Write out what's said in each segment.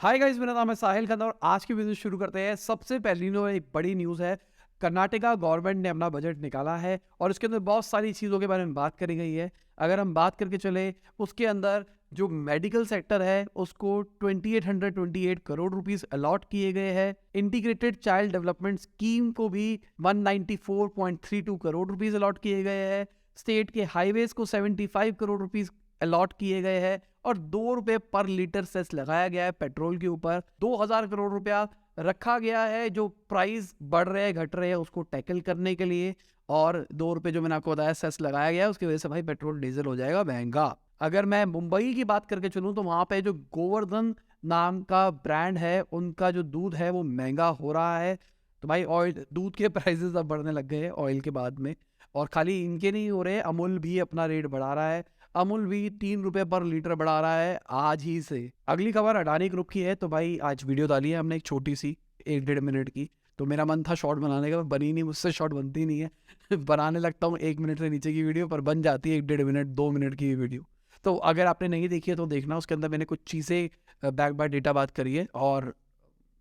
Hi guys, मेरा नाम है साहिल खन्ना और आज की वीडियो शुरू करते हैं। सबसे पहली एक बड़ी न्यूज़ है। कर्नाटका गवर्नमेंट ने अपना बजट निकाला है और उसके अंदर बहुत सारी चीज़ों के बारे में बात करी गई है। अगर हम बात करके चले, उसके अंदर जो मेडिकल सेक्टर है उसको 2828 करोड़ रुपीस अलॉट किए गए हैं। इंटीग्रेटेड चाइल्ड डेवलपमेंट स्कीम को भी 194.32 करोड़ रुपीस अलॉट किए गए हैं। स्टेट के हाईवेज को 75 करोड़ रुपीस अलॉट किए गए हैं और 2 रुपए पर लीटर सेस लगाया गया है पेट्रोल के ऊपर। 2000 करोड़ रुपया रखा गया है जो प्राइस बढ़ रहे हैं घट रहे हैं उसको टैकल करने के लिए। और 2 रुपए जो मैंने आपको बताया सेस लगाया गया है, उसकी वजह से भाई पेट्रोल डीजल हो जाएगा महंगा। अगर मैं मुंबई की बात करके चलूं तो वहां पे जो गोवर्धन नाम का ब्रांड है, उनका जो दूध है वो महंगा हो रहा है। तो भाई ऑयल दूध के प्राइसेस अब बढ़ने लग गए हैं ऑयल के बाद में। और खाली इनके नहीं हो रहे, अमूल भी अपना रेट बढ़ा रहा है। अमूल भी 3 रुपए पर लीटर बढ़ा रहा है आज ही से। अगली खबर अडानी ग्रुप की है। तो भाई आज वीडियो डाली है हमने एक छोटी सी 1-1.5 मिनट की। तो मेरा मन था शॉर्ट बनाने का, बनी नहीं, मुझसे शॉर्ट बनती नहीं है बनाने लगता हूँ 1 मिनट से नीचे की वीडियो, पर बन जाती है 1-1.5 मिनट 2 मिनट की वीडियो। तो अगर आपने नहीं देखी है तो देखना, उसके अंदर मैंने कुछ चीज़ें बैक बाय डेटा बात करी है। और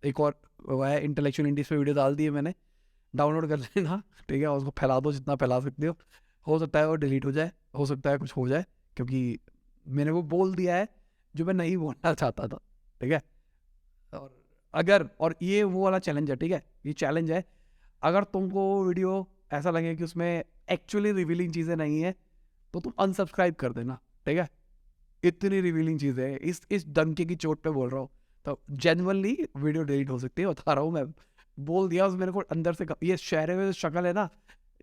एक और वो है इंटेलेक्चुअल इंडीज पे वीडियो डाल दी है मैंने, डाउनलोड कर लेना। ठीक है, उसको फैला दो जितना फैला सकते हो सकता है वो डिलीट हो जाए, हो सकता है कुछ हो जाए, क्योंकि मैंने वो बोल दिया है जो मैं नहीं बोलना चाहता था। ठीक है, और ये वो वाला चैलेंज है। ठीक है, ये चैलेंज है। अगर तुमको वीडियो ऐसा लगे कि उसमें एक्चुअली रिवीलिंग चीज़ें नहीं है तो तुम अनसब्सक्राइब कर देना। ठीक है, इतनी रिवीलिंग चीज़ें हैं, इस डंके की चोट पे बोल रहा हूँ। तो जेन्युइनली वीडियो डिलीट हो सकती है, बता रहा हूँ मैं। बोल दिया उस मेरे को अंदर से। ये चेहरे में शक्ल है ना,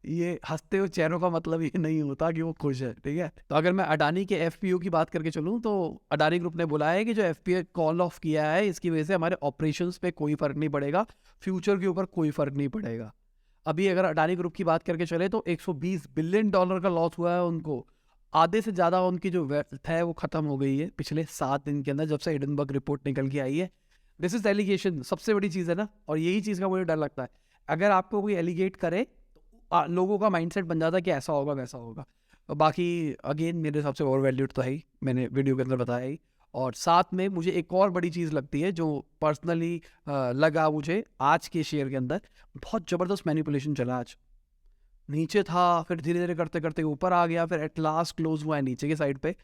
ये हंसते हुए चेहरों का मतलब ये नहीं होता कि वो खुश है। ठीक है, तो अगर मैं अडानी के एफपीओ की बात करके चलूँ तो अडानी ग्रुप ने बोला है कि जो एफपीओ कॉल ऑफ किया है इसकी वजह से हमारे ऑपरेशंस पे कोई फर्क नहीं पड़ेगा, फ्यूचर के ऊपर कोई फर्क नहीं पड़ेगा। अभी अगर अडानी ग्रुप की बात करके चले तो 120 बिलियन डॉलर का लॉस हुआ है उनको। आधे से ज़्यादा उनकी जो वेल्थ है वो ख़त्म हो गई है पिछले 7 दिन के अंदर, जब से हिडनबर्ग रिपोर्ट निकल के आई है। दिस इज एलिगेशन, सबसे बड़ी चीज़ है ना, और यही चीज़ का मुझे डर लगता है। अगर आपको कोई एलिगेट करे तो लोगों का माइंडसेट बन जाता है कि ऐसा होगा वैसा होगा। और बाकी अगेन मेरे हिसाब से ओवर वैल्यूड तो है ही, मैंने वीडियो के अंदर बताया ही। और साथ में मुझे एक और बड़ी चीज़ लगती है जो पर्सनली लगा मुझे आज के शेयर के अंदर, बहुत ज़बरदस्त मैनिपुलेशन चला आज। नीचे था, फिर धीरे धीरे करते करते ऊपर आ गया, फिर एट लास्ट क्लोज हुआ है नीचे की साइड पे।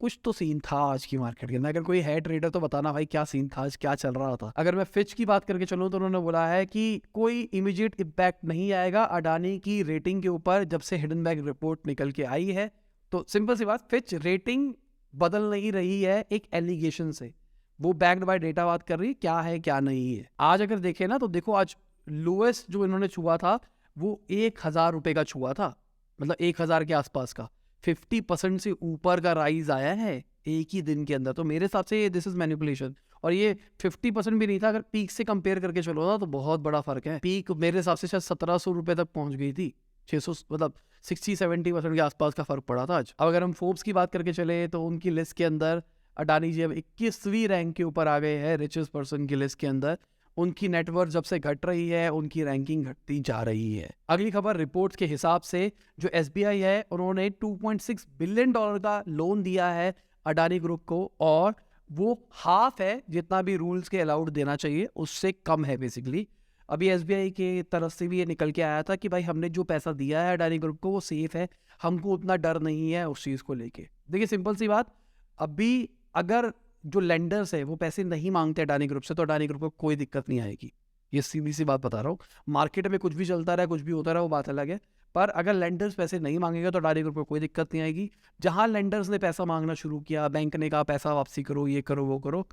कुछ तो सीन था आज की मार्केट के अंदर। अगर कोई है ट्रेडर तो बताना भाई क्या सीन था आज, क्या चल रहा था। अगर मैं फिच की बात करके चलूँ तो उन्होंने बोला है कि कोई इमीडिएट इम्पैक्ट नहीं आएगा अडानी की रेटिंग के ऊपर जब से हिडनबर्ग रिपोर्ट निकल के आई है। तो सिंपल सी बात, फिच रेटिंग बदल नहीं रही है एक एलिगेशन से, वो बैक्ड बाय डेटा बात कर रही है क्या है क्या नहीं है। आज अगर देखे ना तो देखो, आज लोएस्ट जो इन्होंने छुआ था वो 1000 रुपए का छुआ था, मतलब 1000 के आसपास का। 50% से ऊपर का राइज आया है एक ही दिन के अंदर। तो मेरे हिसाब से दिस इज मैनिपुलेशन। और ये 50% भी नहीं था, अगर पीक से कंपेयर करके चलो ना तो बहुत बड़ा फर्क है। पीक मेरे हिसाब से शायद 1700 रुपए तक पहुंच गई थी, 600, मतलब 60-70% के आसपास का फर्क पड़ा था आज। अब अगर हम फोर्ब्स की बात करके चले तो उनकी लिस्ट के अंदर अडानी जी अब 21वीं रैंक के ऊपर आ गए हैं रिचेस्ट पर्सन की लिस्ट के अंदर। उनकी नेटवर्थ जब से घट रही है उनकी रैंकिंग घटती जा रही है। अगली खबर, रिपोर्ट्स के हिसाब से जो एसबीआई है उन्होंने 2.6 बिलियन डॉलर का लोन दिया है अडानी ग्रुप को, और वो हाफ है जितना भी रूल्स के अलाउड देना चाहिए, उससे कम है बेसिकली। अभी एसबीआई के तरफ से भी ये निकल के आया था कि भाई हमने जो पैसा दिया है अडानी ग्रुप को वो सेफ है, हमको उतना डर नहीं है उस चीज़ को लेके। देखिए सिंपल सी बात, अभी अगर जो लेंडर्स है वो पैसे नहीं मांगते अडानी ग्रुप से तो अडानी ग्रुप को कोई दिक्कत नहीं आएगी। ये सीधी सी बात बता रहा हूँ। मार्केट में कुछ भी चलता रहा, कुछ भी होता रहा, वो बात अलग है। पर अगर लेंडर्स पैसे नहीं मांगेगा तो अडानी ग्रुप को कोई दिक्कत नहीं आएगी। जहां लेंडर्स ने पैसा मांगना शुरू किया, बैंक ने कहा पैसा वापसी करो, ये करो वो करो,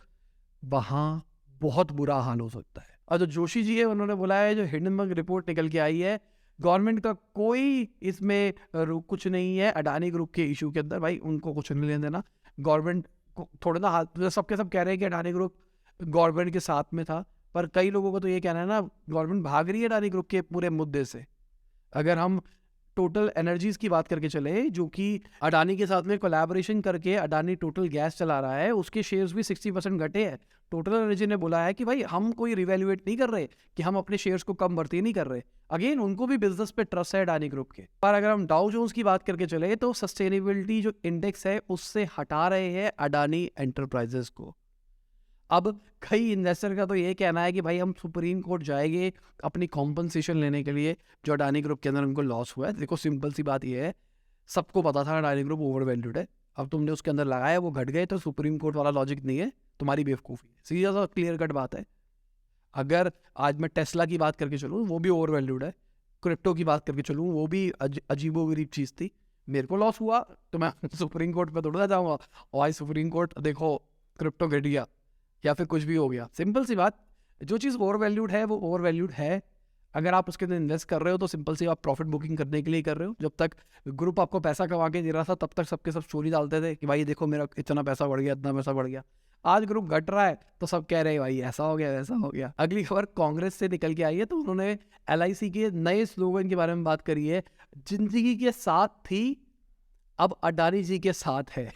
वहां बहुत बुरा हाल हो सकता है। और जो जोशी जी है उन्होंने बोला है जो हिडनबर्ग रिपोर्ट निकल के आई है, गवर्नमेंट का कोई इसमें कुछ नहीं है अडानी ग्रुप के इशू के अंदर। भाई उनको कुछ नहीं लेना देना, गवर्नमेंट थोड़ा ना हाथ, सबके सब कह रहे हैं कि अडानी ग्रुप गवर्नमेंट के साथ में था, पर कई लोगों को तो ये कहना है ना गवर्नमेंट भाग रही है अडानी ग्रुप के पूरे मुद्दे से। अगर हम टोटल एनर्जीज की बात करके चले जो कि अडानी के साथ में कोलैबोरेशन करके अडानी टोटल गैस चला रहा है, उसके शेयर्स भी 60% घटे हैं। टोटल एनर्जी ने बोला है कि भाई हम कोई रिवैल्यूएट नहीं कर रहे कि हम अपने शेयर्स को कम भर्ती नहीं कर रहे। अगेन उनको भी बिजनेस पे ट्रस्ट है अडानी ग्रुप के। पर अगर हम डाउ जोन्स की बात करके चले तो सस्टेनेबिलिटी जो इंडेक्स है उससे हटा रहे हैं अडानी एंटरप्राइजेस को। अब कई इन्वेस्टर का तो ये कहना है कि भाई हम सुप्रीम कोर्ट जाएंगे अपनी कॉम्पनसेशन लेने के लिए जो अडानी ग्रुप के अंदर उनको लॉस हुआ है। देखो सिंपल सी बात ये है, सबको पता था अडानी ग्रुप ओवर वैल्यूड है, अब तुमने उसके अंदर लगाया वो घट गए, तो सुप्रीम कोर्ट वाला लॉजिक नहीं है, तुम्हारी बेवकूफ़ी है। सीधा सा क्लियर कट बात है। अगर आज मैं टेस्ला की बात करके चलूँ वो भी ओवर वैल्यूड है, क्रिप्टो की बात करके चलूँ वो भी अजीबोगरीब चीज़ थी, मेरे को लॉस हुआ तो मैं सुप्रीम कोर्ट पे थोड़ा ना जाऊँगा और भाई सुप्रीम कोर्ट देखो क्रिप्टो घट गया या फिर कुछ भी हो गया। सिंपल सी बात, जो चीज़ ओवर वैल्यूड है वो ओवर वैल्यूड है। अगर आप उसके अंदर इन्वेस्ट कर रहे हो तो सिंपल सी आप प्रॉफिट बुकिंग करने के लिए कर रहे हो। जब तक ग्रुप आपको पैसा कमा के दे रहा था तब तक सबके सब स्टोरी डालते थे कि भाई देखो मेरा इतना पैसा बढ़ गया, इतना पैसा बढ़ गया। आज ग्रुप घट रहा है तो सब कह रहे हैं भाई ऐसा हो गया वैसा हो गया। अगली खबर कांग्रेस से निकल के आई है, तो उन्होंने LIC के नए स्लोगन के बारे में बात करी है, जिंदगी के साथ थी अब अडानी जी के साथ है।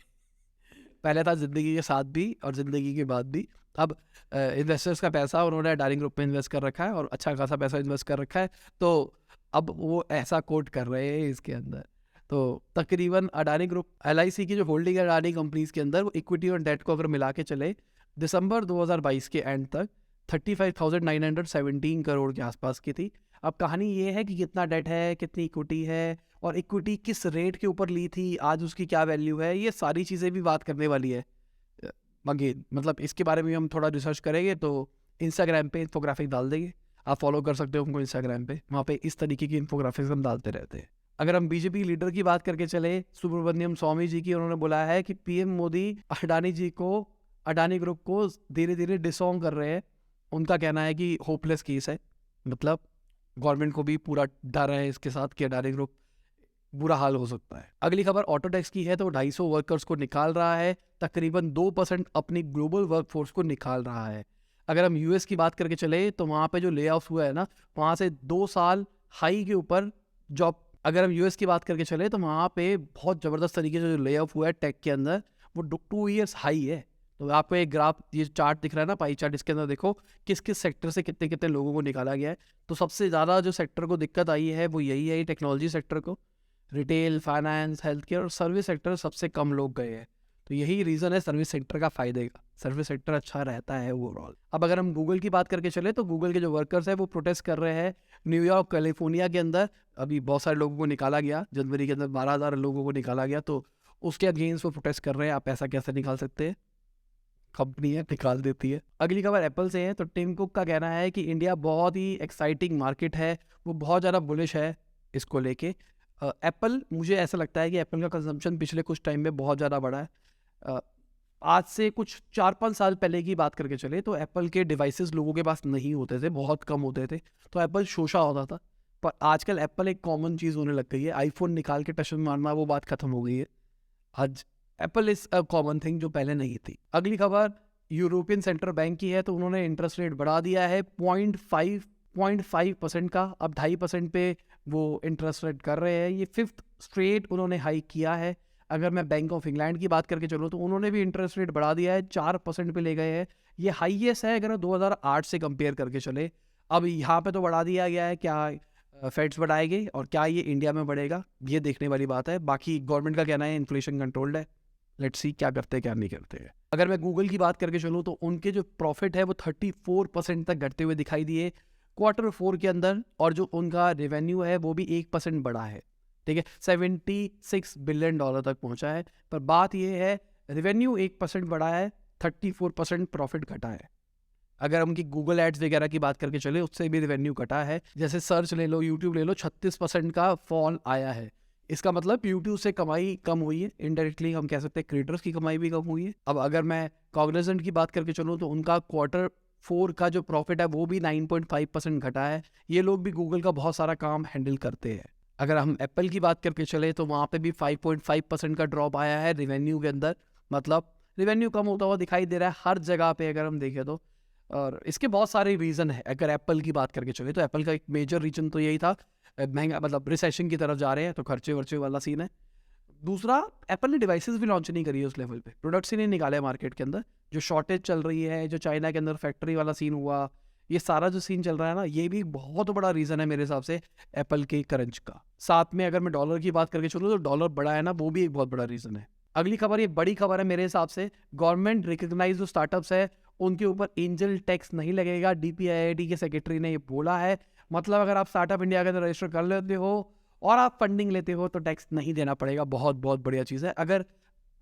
पहले था जिंदगी के साथ भी और जिंदगी के बाद भी। अब इन्वेस्टर्स का पैसा उन्होंने अडानी ग्रुप में इन्वेस्ट कर रखा है और अच्छा खासा पैसा इन्वेस्ट कर रखा है, तो अब वो ऐसा कोट कर रहे हैं इसके अंदर। तो तकरीबन अडानी ग्रुप LIC की जो होल्डिंग है अडानी कंपनीज के अंदर, वो इक्विटी और डेट को अगर मिला के चले दिसंबर 2022 के एंड तक 35,917 करोड़ के आसपास की थी। अब कहानी ये है कि कितना डेट है, कितनी इक्विटी है और इक्विटी किस रेट के ऊपर ली थी, आज उसकी क्या वैल्यू है, ये सारी चीज़ें भी बात करने वाली है। अगेन मतलब इसके बारे में हम थोड़ा रिसर्च करेंगे तो इंस्टाग्राम पे इन्फोग्राफिक डाल देंगे, आप फॉलो कर सकते हो हमको इंस्टाग्राम पे, वहाँ पे इस तरीके की इन्फोग्राफिक्स हम डालते रहते हैं। अगर हम बीजेपी लीडर की बात करके चले सुब्रमण्यम स्वामी जी की, उन्होंने बोला है कि PM मोदी अडानी जी को, अडानी ग्रुप को धीरे धीरे डिसऑन कर रहे हैं। उनका कहना है कि होपलेस केस है, मतलब गवर्नमेंट को भी पूरा डर है इसके साथ कि अडानी ग्रुप बुरा हाल हो सकता है। अगली खबर ऑटोडेस्क की है, तो 250 वर्कर्स को निकाल रहा है, तकरीबन 2% अपनी ग्लोबल वर्कफोर्स को निकाल रहा है। अगर हम US की बात करके चले तो वहाँ पे जो ले ऑफ हुआ है ना, वहाँ से 2 साल हाई के ऊपर जॉब। अगर हम US की बात करके चले तो वहाँ पे बहुत ज़बरदस्त तरीके से जो ले ऑफ हुआ है टेक के अंदर, वो 2 ईयर्स हाई है। तो आपको एक ग्राफ, ये चार्ट दिख रहा है ना, पाई चार्ट, इसके अंदर देखो किस किस सेक्टर से कितने कितने लोगों को निकाला गया है। तो सबसे ज़्यादा जो सेक्टर को दिक्कत आई है वो यही है, टेक्नोलॉजी सेक्टर को। रिटेल, फाइनेंस, हेल्थ केयर और सर्विस सेक्टर सबसे कम लोग गए हैं। तो यही रीज़न है सर्विस सेक्टर का फ़ायदे का, सर्विस सेक्टर अच्छा रहता है ओवरऑल। अब अगर हम गूगल की बात करके चले तो गूगल के जो वर्कर्स हैं वो प्रोटेस्ट कर रहे हैं न्यूयॉर्क, कैलिफोर्निया के अंदर। अभी बहुत सारे लोगों को निकाला गया, जनवरी के अंदर 12,000 लोगों को निकाला गया, तो उसके अगेंस्ट वो प्रोटेस्ट कर रहे हैं। आप ऐसा कैसे निकाल सकते हैं, कंपनी है निकाल देती है। अगली खबर एप्पल से है, तो टिम कुक का कहना है कि इंडिया बहुत ही एक्साइटिंग मार्केट है, वो बहुत ज़्यादा बुलिश है इसको लेके। एप्पल, मुझे ऐसा लगता है कि एप्पल का कंजम्पशन पिछले कुछ टाइम में बहुत ज़्यादा बढ़ा है। आज से कुछ 4-5 साल पहले की बात करके चले तो एप्पल के डिवाइसेस लोगों के पास नहीं होते थे, बहुत कम होते थे, तो एप्पल शोषा होता था। पर आजकल एप्पल एक कॉमन चीज़ होने लग गई है, आईफोन निकाल के टच में मारना वो बात खत्म हो गई है। आज Apple is a common thing जो पहले नहीं थी। अगली खबर यूरोपियन सेंट्रल बैंक की है, तो उन्होंने इंटरेस्ट रेट बढ़ा दिया है 0.5% का, अब 2.5% पे वो इंटरेस्ट रेट कर रहे हैं। ये 5th स्ट्रेट उन्होंने हाइक किया है। अगर मैं बैंक ऑफ इंग्लैंड की बात करके चलूँ तो उन्होंने भी इंटरेस्ट रेट बढ़ा दिया है, 4% पे ले गए हैं। ये हाईएस्ट है अगर 2008 से कंपेयर करके चले। अब यहाँ पे तो बढ़ा दिया गया है, क्या फेड्स बढ़ाएंगे और क्या ये इंडिया में बढ़ेगा, ये देखने वाली बात है। बाकी गवर्नमेंट का कहना है इन्फ्लेशन कंट्रोल्ड है, लेट्स सी क्या करते हैं क्या नहीं करते हैं। अगर मैं गूगल की बात करके चलूँ तो उनके जो प्रॉफिट है वो 34% तक घटते हुए दिखाई दिए Q4 के अंदर, और जो उनका रेवेन्यू है वो भी 1% बढ़ा है, ठीक है, $76 बिलियन तक पहुंचा है। पर बात ये है रेवेन्यू 1% बढ़ा है, 34% प्रॉफिट घटा है। अगर हम उनकी गूगल एड्स वगैरह की बात करके चले उससे भी रेवेन्यू घटा है, जैसे सर्च ले लो, यूट्यूब ले लो, 36% का फॉल आया है। इसका मतलब यूट्यूब से कमाई कम हुई है, इनडायरेक्टली हम कह सकते हैं क्रिएटर्स की कमाई भी कम हुई है। अब अगर मैं कॉग्निजेंट की बात करके चलूँ तो उनका Q4 का जो प्रॉफिट है वो भी 9.5% घटा है। ये लोग भी गूगल का बहुत सारा काम हैंडल करते हैं। अगर हम एप्पल की बात करके चले तो वहाँ पे भी 5.5% का ड्रॉप आया है रेवेन्यू के अंदर, मतलब रेवेन्यू कम होता हुआ दिखाई दे रहा है हर जगह पे अगर हम देखें तो। और इसके बहुत सारे रीज़न है। अगर एप्पल की बात करके चले तो एप्पल का एक मेजर रीजन तो यही था, महंगा, मतलब रिसेशन की तरफ जा रहे हैं तो खर्चे वर्चे वाला सीन है। दूसरा, एप्पल ने डिवाइसेस भी लॉन्च नहीं करी है उस लेवल पे, प्रोडक्ट्स ही नहीं निकाले मार्केट के अंदर। जो शॉर्टेज चल रही है, जो चाइना के अंदर फैक्ट्री वाला सीन हुआ, ये सारा जो सीन चल रहा है ना, ये भी बहुत बड़ा रीज़न है मेरे हिसाब से एप्पल के क्रंच का। साथ में अगर मैं डॉलर की बात करके चलूँ तो डॉलर बढ़ा है ना, वो भी एक बहुत बड़ा रीज़न है। अगली खबर, ये बड़ी खबर है मेरे हिसाब से, गवर्नमेंट रिकग्नाइज जो स्टार्टअप्स है उनके ऊपर एंजल टैक्स नहीं लगेगा। DPIIT के सेक्रेटरी ने ये बोला है। मतलब अगर आप स्टार्टअप इंडिया के अंदर रजिस्टर कर लेते हो और आप फंडिंग लेते हो तो टैक्स नहीं देना पड़ेगा। बहुत बहुत बढ़िया चीज़ है। अगर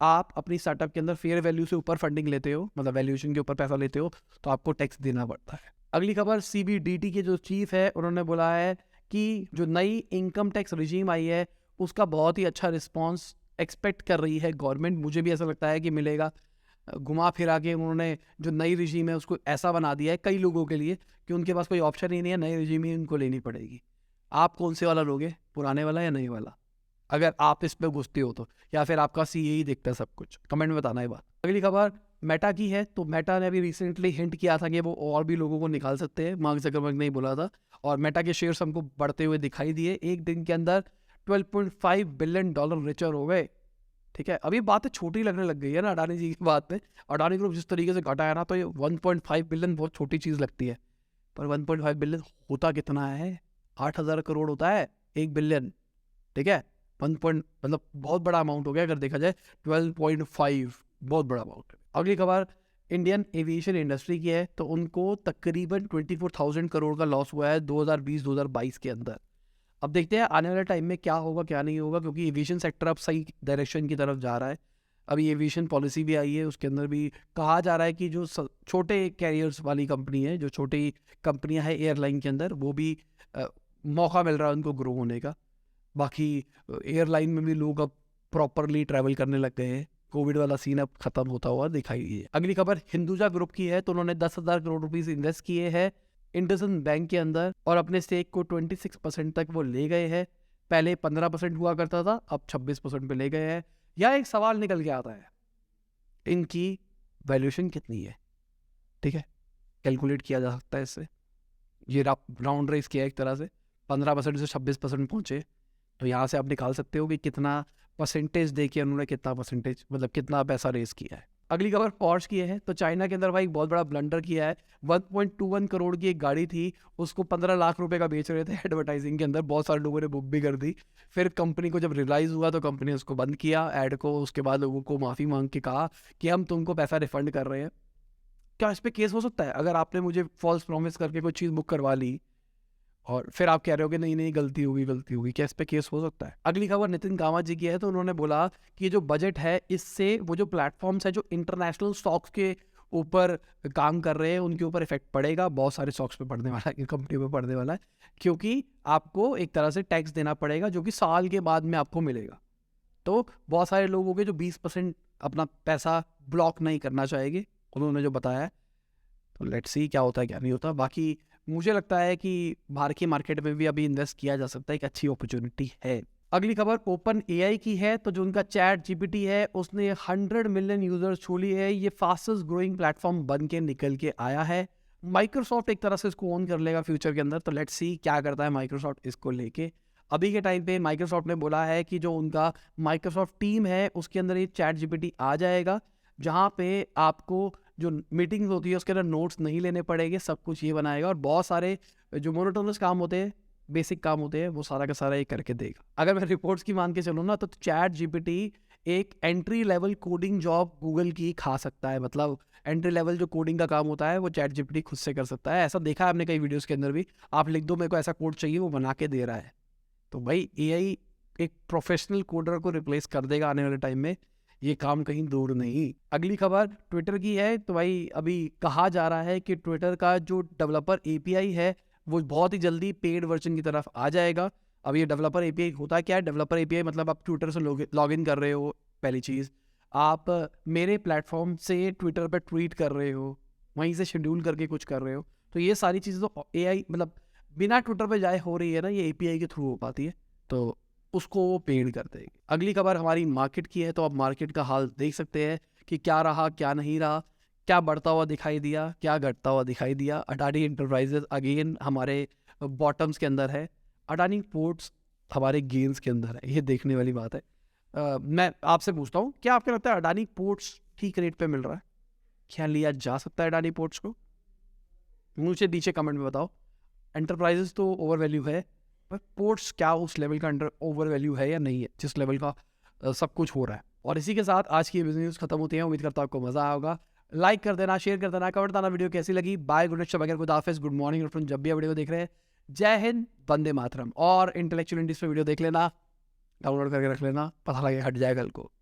आप अपनी स्टार्टअप के अंदर फेयर वैल्यू से ऊपर फंडिंग लेते हो, मतलब वैल्यूएशन के ऊपर पैसा लेते हो, तो आपको टैक्स देना पड़ता है। अगली खबर, CBDT के जो चीफ है उन्होंने बोला है कि जो नई इनकम टैक्स रिजीम आई है उसका बहुत ही अच्छा रिस्पॉन्स एक्सपेक्ट कर रही है गवर्नमेंट। मुझे भी ऐसा लगता है कि मिलेगा। घुमा फिरा के उन्होंने जो नई रिजीम है उसको ऐसा बना दिया है कई लोगों के लिए कि उनके पास कोई ऑप्शन ही नहीं है, नई रिजीम ही उनको लेनी पड़ेगी। आप कौन से वाला लोगे, पुराने वाला या नई वाला? अगर आप इस पे घुसते हो तो, या फिर आपका CA ही देखता है सब कुछ? कमेंट में बताना ये बात। अगली खबर मेटा की है। तो मेटा ने अभी रिसेंटली हिंट किया था कि वो और भी लोगों को निकाल सकते हैं। मार्क जकरबर्ग ने ही बोला था और मेटा के शेयर्स हमको बढ़ते हुए दिखाई दिए। एक दिन के अंदर $12.5 बिलियन रिचर हो गए। ठीक है, अभी बातें छोटी लगने लग गई है ना अडानी जी की बात में। अडानी ग्रुप जिस तरीके से घटा है ना, तो ये 1.5 बिलियन बहुत छोटी चीज़ लगती है, पर 1.5 बिलियन होता कितना है? 8,000 करोड़ होता है 1 बिलियन। ठीक है, मतलब बहुत बड़ा अमाउंट हो गया अगर देखा जाए। 12.5 बहुत बड़ा अमाउंट है। अगली खबर इंडियन एविएशन इंडस्ट्री की है। तो उनको तकरीबन 24,000 करोड़ का लॉस हुआ है 2020-2022 के अंदर। अब देखते हैं आने वाले टाइम में क्या होगा क्या नहीं होगा, क्योंकि एविएशन सेक्टर अब सही डायरेक्शन की तरफ जा रहा है। अभी एविएशन पॉलिसी भी आई है, उसके अंदर भी कहा जा रहा है कि जो छोटे कैरियर्स वाली कंपनी है, जो छोटी कंपनियां हैं एयरलाइन के अंदर, वो भी मौका मिल रहा है उनको ग्रो होने का। बाकी एयरलाइन में भी लोग अब प्रॉपरली ट्रैवल करने लग गए हैं। कोविड वाला सीन अब खत्म होता हुआ दिखाई दिए। अगली खबर हिंदुजा ग्रुप की है। तो उन्होंने 10,000 करोड़ रुपीस इन्वेस्ट किए हैं इंडसइंड बैंक के अंदर और अपने स्टेक को 26% तक वो ले गए हैं। पहले 15% हुआ करता था, अब 26% पे ले गए हैं। यह एक सवाल निकल के आता है, इनकी वैल्यूएशन कितनी है? ठीक है, कैलकुलेट किया जा सकता है इससे। ये राउंड रेस किया एक तरह से, 15% से 26% पहुंचे, तो यहाँ से आप निकाल सकते हो कि कितना परसेंटेज दे के उन्होंने कितना परसेंटेज, मतलब कितना पैसा रेस किया है। अगली खबर पॉर्श की है। तो चाइना के अंदर भाई बहुत बड़ा ब्लंडर किया है। 1.21 करोड़ की एक गाड़ी थी, उसको 15 लाख रुपए का बेच रहे थे एडवर्टाइजिंग के अंदर। बहुत सारे लोगों ने बुक भी कर दी। फिर कंपनी को जब रियलाइज हुआ तो कंपनी ने उसको बंद किया ऐड को। उसके बाद लोगों को माफ़ी मांग के कहा कि हम तुमको पैसा रिफंड कर रहे हैं। क्या इस पर केस हो सकता है? अगर आपने मुझे फॉल्स प्रॉमिस करके कोई चीज़ बुक करवा ली और फिर आप कह रहे हो कि नहीं नहीं गलती होगी, क्या इस पे केस हो सकता है? अगली खबर नितिन कामत जी की है। तो उन्होंने बोला कि जो बजट है इससे वो जो प्लेटफॉर्म्स है जो इंटरनेशनल स्टॉक्स के ऊपर काम कर रहे हैं उनके ऊपर इफेक्ट पड़ेगा। बहुत सारे स्टॉक्स पे पड़ने वाला है, कंपनी पे पड़ने वाला है, क्योंकि आपको एक तरह से टैक्स देना पड़ेगा जो कि साल के बाद में आपको मिलेगा। तो बहुत सारे लोग होंगे जो 20% अपना पैसा ब्लॉक नहीं करना चाहेंगे, उन्होंने जो बताया है। तो लेट्स सी क्या होता है क्या नहीं होता। बाकी मुझे लगता है कि बाहर की मार्केट में भी अभी इन्वेस्ट किया जा सकता है, एक अच्छी अपॉर्चुनिटी है। अगली खबर ओपन AI की है। तो जो उनका ChatGPT है उसने 100 मिलियन यूजर्स छू ली है। ये फास्टेस्ट ग्रोइंग प्लेटफॉर्म बन के निकल के आया है। माइक्रोसॉफ्ट एक तरह से इसको ओन कर लेगा फ्यूचर के अंदर। तो लेट्स सी क्या करता है माइक्रोसॉफ्ट इसको लेके। अभी के टाइम पे माइक्रोसॉफ्ट ने बोला है कि जो उनका माइक्रोसॉफ्ट टीम है उसके अंदर ये ChatGPT आ जाएगा, जहाँ पे आपको जो मीटिंग्स होती है उसके अंदर नोट्स नहीं लेने पड़ेंगे, सब कुछ ये बनाएगा। और बहुत सारे जो मोनोटोनस काम होते हैं, बेसिक काम होते हैं, वो सारा का सारा ये करके देगा। अगर मैं रिपोर्ट्स की मान के चलूँ ना, तो ChatGPT एक entry level coding job Google की खा सकता है। मतलब एंट्री लेवल जो कोडिंग का काम होता है वो ChatGPT खुद से कर सकता है। ऐसा देखा है आपने कई वीडियोज़ के अंदर भी। आप लिख दो मेरे को ऐसा कोड चाहिए, वो बना के दे रहा है। तो भाई AI एक प्रोफेशनल कोडर को रिप्लेस कर देगा आने वाले टाइम में, ये काम कहीं दूर नहीं। अगली खबर ट्विटर की है। तो भाई अभी कहा जा रहा है कि ट्विटर का जो डेवलपर API है वो बहुत ही जल्दी पेड वर्जन की तरफ आ जाएगा। अब ये डेवलपर API होता क्या है? डेवलपर API मतलब आप ट्विटर से लॉग इन कर रहे हो, पहली चीज़। आप मेरे प्लेटफॉर्म से ट्विटर पर ट्वीट कर रहे हो, वहीं से शेड्यूल करके कुछ कर रहे हो। तो ये सारी चीज़ें तो AI मतलब बिना ट्विटर पर जाए हो रही है ना, ये API के थ्रू हो पाती है। तो उसको वो पेड कर देंगे। अगली खबर हमारी मार्केट की है। तो अब मार्केट का हाल देख सकते हैं कि क्या रहा क्या नहीं रहा, क्या बढ़ता हुआ दिखाई दिया, क्या घटता हुआ दिखाई दिया। अडानी इंटरप्राइजेज अगेन हमारे बॉटम्स के अंदर है, अडानी पोर्ट्स हमारे गेंस के अंदर है। ये देखने वाली बात है। मैं आपसे पूछता हूँ, क्या आपको लगता है अडानी पोर्ट्स ठीक रेट पे मिल रहा है? क्या लिया जा सकता है अडानी पोर्ट्स को? मुझे नीचे कमेंट में बताओ। एंटरप्राइजेज तो ओवर वैल्यू है, पर पोर्ट्स क्या उस लेवल का अंडर ओवर वैल्यू है या नहीं है जिस लेवल का सब कुछ हो रहा है? और इसी के साथ आज की बिजनेस न्यूज़ खत्म होती है। उम्मीद करता हूँ आपको मज़ा आया होगा। लाइक कर देना, शेयर कर देना, कमेंट देना वीडियो कैसी लगी। बाय, गुड नाइट, शब खुदा हाफिज़, गुड मॉर्निंग फ्रेंड, जब भी आप वीडियो देख रहे हैं। जय हिंद, वंदे मातरम। और इंटेलेक्चुअल इंडस्ट्री पे वीडियो देख लेना, डाउनलोड करके रख लेना, पता लगे हट जाए कल को।